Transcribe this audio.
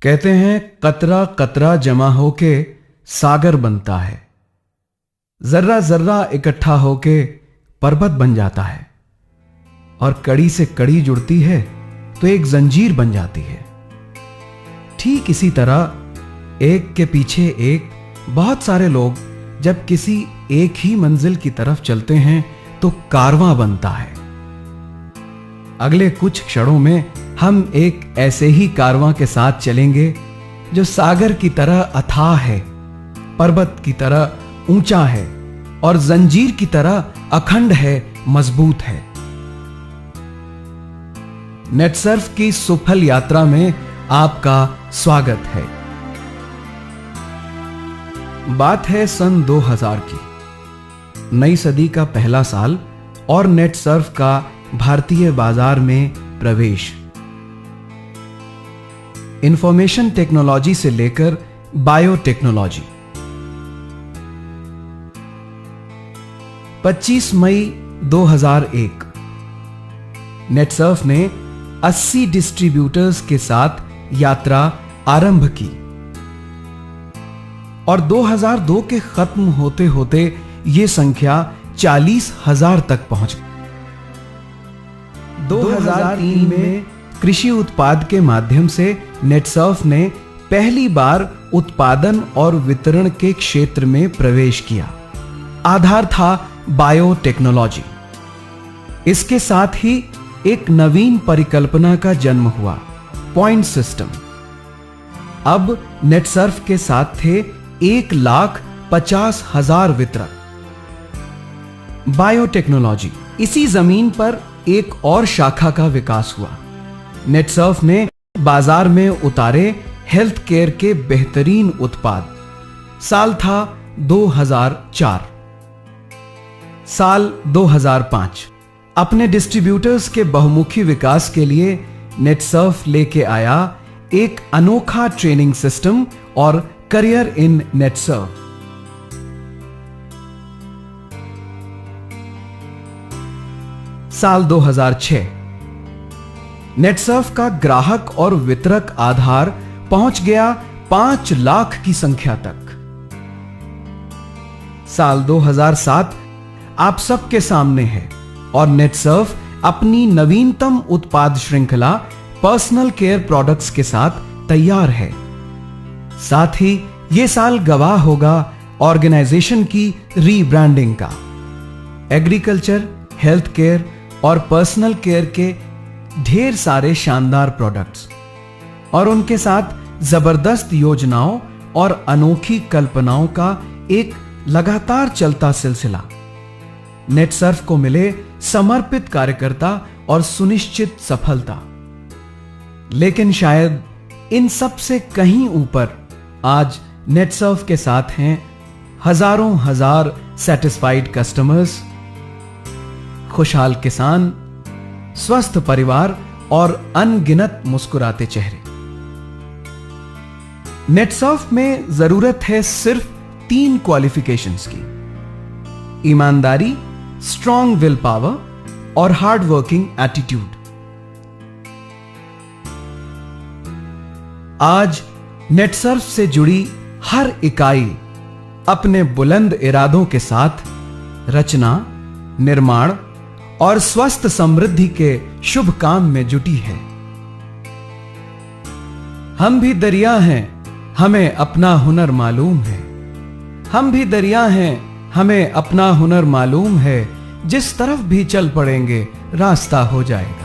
कहते हैं कतरा कतरा जमा होके सागर बनता है, जर्रा जर्रा इकट्ठा होके पर्वत बन जाता है, और कड़ी से कड़ी जुड़ती है तो एक जंजीर बन जाती है। ठीक इसी तरह एक के पीछे एक बहुत सारे लोग जब किसी एक ही मंजिल की तरफ चलते हैं तो कारवां बनता है। अगले कुछ क्षणों में हम एक ऐसे ही कारवां के साथ चलेंगे जो सागर की तरह अथाह है, पर्वत की तरह ऊंचा है और जंजीर की तरह अखंड है, मजबूत है। नेटसर्फ की सुफल यात्रा में आपका स्वागत है। बात है सन 2000 की, नई सदी का पहला साल और नेटसर्फ का भारतीय बाजार में प्रवेश। इंफॉर्मेशन टेक्नोलॉजी से लेकर बायोटेक्नोलॉजी। 25 मई 2001 नेटसर्फ ने 80 डिस्ट्रीब्यूटर्स के साथ यात्रा आरंभ की और 2002 के खत्म होते होते यह संख्या 40,000 तक पहुंच गई। 2003 में कृषि उत्पाद के माध्यम से नेटसर्फ ने पहली बार उत्पादन और वितरण के क्षेत्र में प्रवेश किया। आधार था बायोटेक्नोलॉजी। इसके साथ ही एक नवीन परिकल्पना का जन्म हुआ, पॉइंट सिस्टम। अब नेटसर्फ के साथ थे 1,50,000 वितरक। बायोटेक्नोलॉजी, इसी जमीन पर एक और शाखा का विकास हुआ। नेटसर्फ ने बाजार में उतारे हेल्थ केयर के बेहतरीन उत्पाद। साल था 2004। साल 2005 अपने डिस्ट्रीब्यूटर्स के बहुमुखी विकास के लिए नेटसर्फ लेके आया एक अनोखा ट्रेनिंग सिस्टम और करियर इन नेटसर्फ। साल 2006 नेटसर्फ का ग्राहक और वितरक आधार पहुंच गया 5 लाख की संख्या तक। साल 2007 आप सबके सामने है और नेटसर्फ अपनी नवीनतम उत्पाद श्रृंखला पर्सनल केयर प्रोडक्ट्स के साथ तैयार है। साथ ही यह साल गवाह होगा ऑर्गेनाइजेशन की रीब्रांडिंग का। एग्रीकल्चर, हेल्थ केयर और पर्सनल केयर के ढेर सारे शानदार प्रोडक्ट्स और उनके साथ जबरदस्त योजनाओं और अनोखी कल्पनाओं का एक लगातार चलता सिलसिला। नेटसर्फ को मिले समर्पित कार्यकर्ता और सुनिश्चित सफलता। लेकिन शायद इन सब से कहीं ऊपर आज नेटसर्फ के साथ हैं हजारों हजार सैटिस्फाइड कस्टमर्स, खुशहाल किसान, स्वस्थ परिवार और अनगिनत मुस्कुराते चेहरे। नेटसर्फ में जरूरत है सिर्फ 3 क्वालिफिकेशंस की: ईमानदारी, स्ट्रॉन्ग विल पावर और हार्ड वर्किंग एटीट्यूड। आज नेटसर्फ से जुड़ी हर इकाई अपने बुलंद इरादों के साथ रचना, निर्माण और स्वस्थ समृद्धि के शुभ काम में जुटी है। हम भी दरिया हैं, हमें अपना हुनर मालूम है। हम भी दरिया हैं, हमें अपना हुनर मालूम है। जिस तरफ भी चल पड़ेंगे रास्ता हो जाएगा।